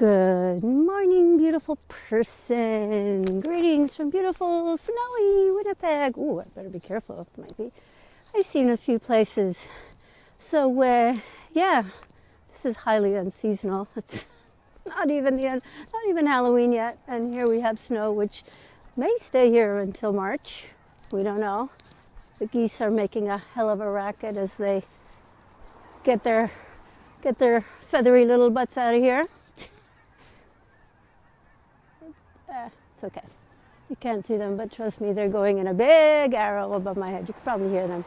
Good morning, beautiful person. Greetings from beautiful, snowy Winnipeg. Ooh, I better be careful. It might be icy in a few places. So, yeah, this is highly unseasonal. It's not even Halloween yet, and here we have snow, which may stay here until March. We don't know. The geese are making a hell of a racket as they get their feathery little butts out of here. It's okay. You can't see them, but trust me, they're going in a big arrow above my head. You can probably hear them.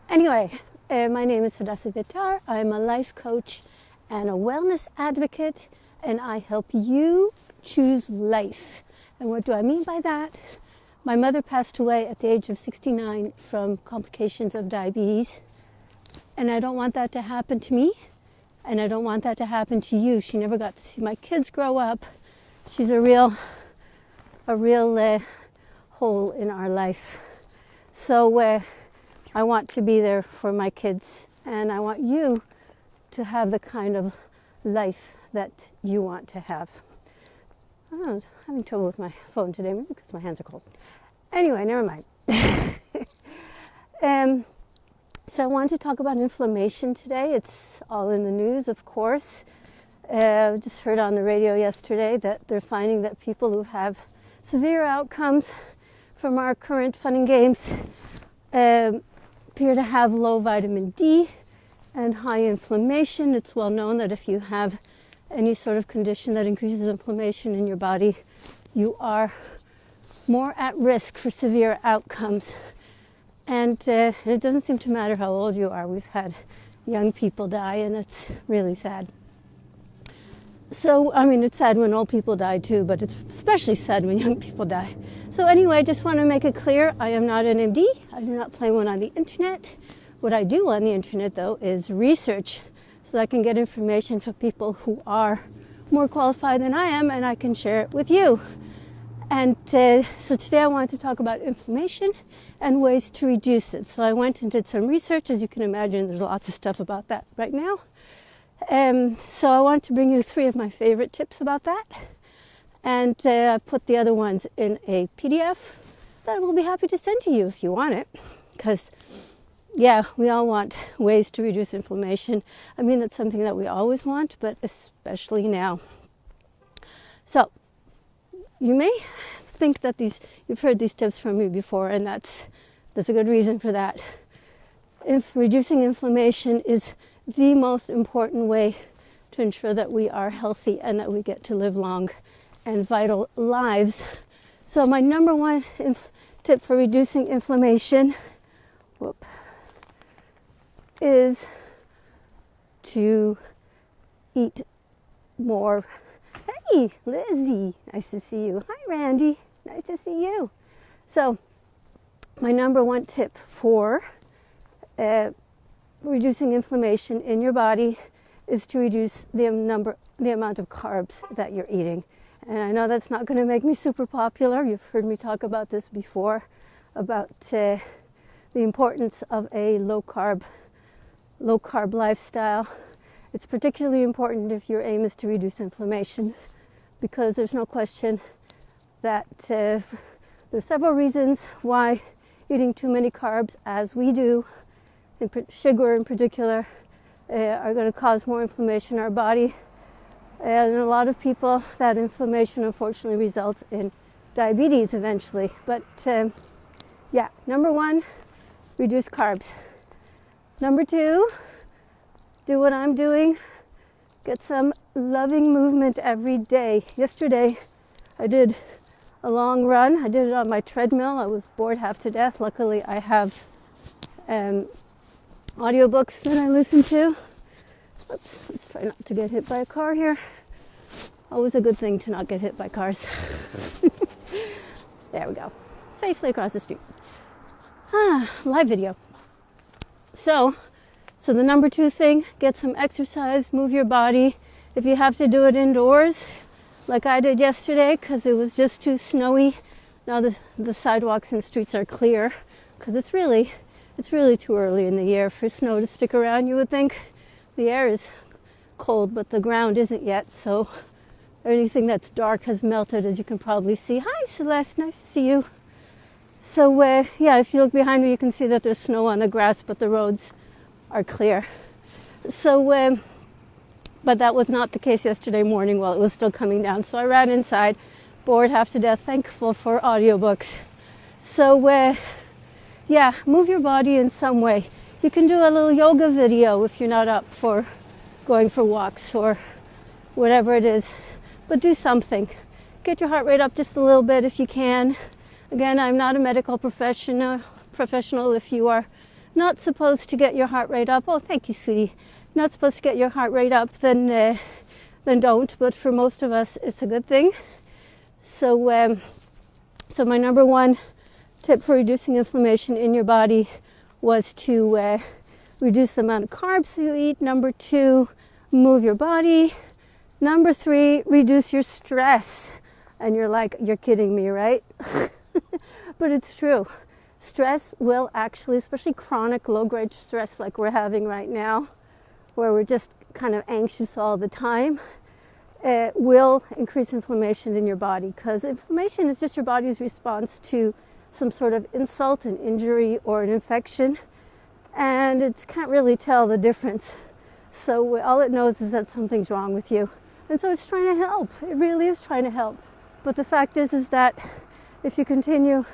Anyway, my name is Hadassah Vitar. I'm a life coach and a wellness advocate, and I help you choose life. And what do I mean by that? My mother passed away at the age of 69 from complications of diabetes, and I don't want that to happen to me, and I don't want that to happen to you. She never got to see my kids grow up. She's a real hole in our life. So I want to be there for my kids, and I want you to have the kind of life that you want to have. I'm having trouble with my phone today, maybe because my hands are cold. Anyway, never mind. So I wanted to talk about inflammation today. It's all in the news, of course. Just heard on the radio yesterday that they're finding that people who have severe outcomes from our current fun and games appear to have low vitamin D and high inflammation. It's well known that if you have any sort of condition that increases inflammation in your body, you are more at risk for severe outcomes. And it doesn't seem to matter how old you are. We've had young people die, and it's really sad. So, I mean, it's sad when old people die too, but it's especially sad when young people die. So anyway, I just want to make it clear, I am not an MD. I do not play one on the internet. What I do on the internet, though, is research, so I can get information from people who are more qualified than I am, and I can share it with you. And so today I wanted to talk about inflammation and ways to reduce it. So I went and did some research. As you can imagine, there's lots of stuff about that right now. So I want to bring you 3 of my favorite tips about that. And I put the other ones in a PDF that I will be happy to send to you if you want it. Because, yeah, we all want ways to reduce inflammation. I mean, that's something that we always want, but especially now. So, you may think that you've heard these tips from me before, and there's a good reason for that. Reducing inflammation is the most important way to ensure that we are healthy and that we get to live long and vital lives. So my number one tip for reducing inflammation is to eat more. Hey, Lizzie, nice to see you. Hi, Randy, nice to see you. So my number one tip for reducing inflammation in your body is to reduce the amount of carbs that you're eating. And I know that's not going to make me super popular. You've heard me talk about this before, about the importance of a low carb lifestyle. It's particularly important if your aim is to reduce inflammation, because there's no question that there's several reasons why eating too many carbs, as we do, sugar in particular, are going to cause more inflammation in our body. And in a lot of people, that inflammation unfortunately results in diabetes eventually. But yeah, number 1, reduce carbs. Number 2, do what I'm doing. Get some loving movement every day. Yesterday, I did a long run. I did it on my treadmill. I was bored half to death. Luckily, I have audiobooks that I listen to. Oops, let's try not to get hit by a car here. Always a good thing to not get hit by cars. There we go. Safely across the street. Live video. So the number 2 thing, get some exercise, move your body. If you have to do it indoors, like I did yesterday, because it was just too snowy. Now the sidewalks and streets are clear, because it's really too early in the year for snow to stick around. You would think the air is cold, but the ground isn't yet. So anything that's dark has melted, as you can probably see. Hi, Celeste. Nice to see you. So, yeah, if you look behind me, you can see that there's snow on the grass, but the roads are clear. So, but that was not the case yesterday morning while it was still coming down. So I ran inside, bored half to death, thankful for audiobooks. So, yeah, move your body in some way. You can do a little yoga video if you're not up for going for walks or whatever it is. But do something. Get your heart rate up just a little bit if you can. Again, I'm not a medical professional. If you are not supposed to get your heart rate up, oh, thank you, sweetie. Not supposed to get your heart rate up, then don't. But for most of us, it's a good thing. So, so my number one tip for reducing inflammation in your body was to reduce the amount of carbs you eat. Number two, move your body. Number three, reduce your stress. And you're like, you're kidding me, right? But it's true. Stress will actually, especially chronic low-grade stress like we're having right now, where we're just kind of anxious all the time, will increase inflammation in your body, because inflammation is just your body's response to some sort of insult, an injury, or an infection, and it can't really tell the difference. So all it knows is that something's wrong with you. And so it's trying to help. It really is trying to help. But the fact is that if you continue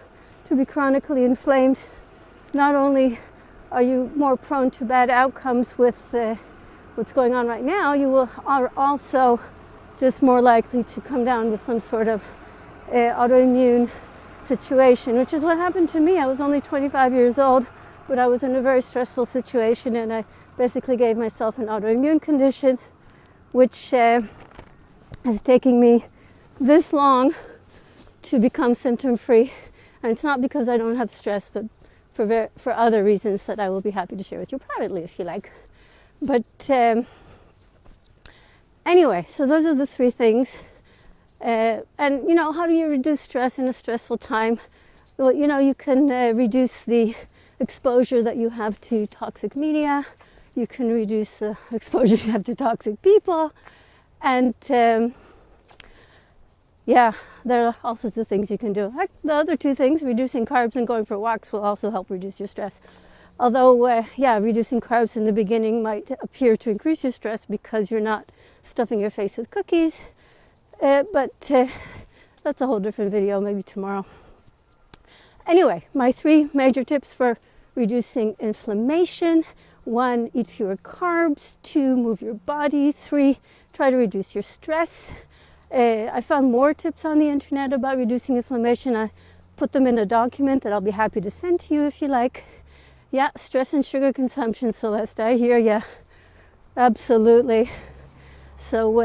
to be chronically inflamed, not only are you more prone to bad outcomes with what's going on right now, you are also just more likely to come down with some sort of autoimmune situation, which is what happened to me. I was only 25 years old, but I was in a very stressful situation, and I basically gave myself an autoimmune condition, which is taking me this long to become symptom-free. And it's not because I don't have stress, but for other reasons that I will be happy to share with you privately if you like. But anyway, so those are the three things. And, you know, how do you reduce stress in a stressful time? Well, you know, you can reduce the exposure that you have to toxic media. You can reduce the exposure you have to toxic people. And yeah, there are all sorts of things you can do. Like the other two things, reducing carbs and going for walks, will also help reduce your stress. Although, yeah, reducing carbs in the beginning might appear to increase your stress because you're not stuffing your face with cookies. But that's a whole different video, maybe tomorrow. Anyway, my three major tips for reducing inflammation: 1, eat fewer carbs; 2, move your body; 3, try to reduce your stress. I found more tips on the internet about reducing inflammation. I put them in a document that I'll be happy to send to you if you like. Yeah, stress and sugar consumption, Celeste, I hear ya. Absolutely. So,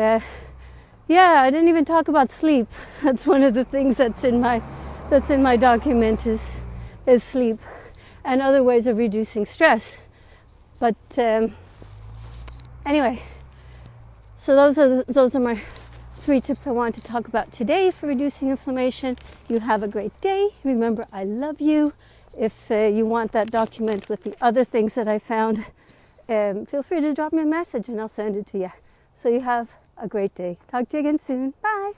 yeah, I didn't even talk about sleep. That's one of the things that's in my document is sleep and other ways of reducing stress. But anyway, so those are my 3 tips I wanted to talk about today for reducing inflammation. You have a great day. Remember, I love you. If you want that document with the other things that I found, feel free to drop me a message and I'll send it to you. So you have a great day. Talk to you again soon. Bye.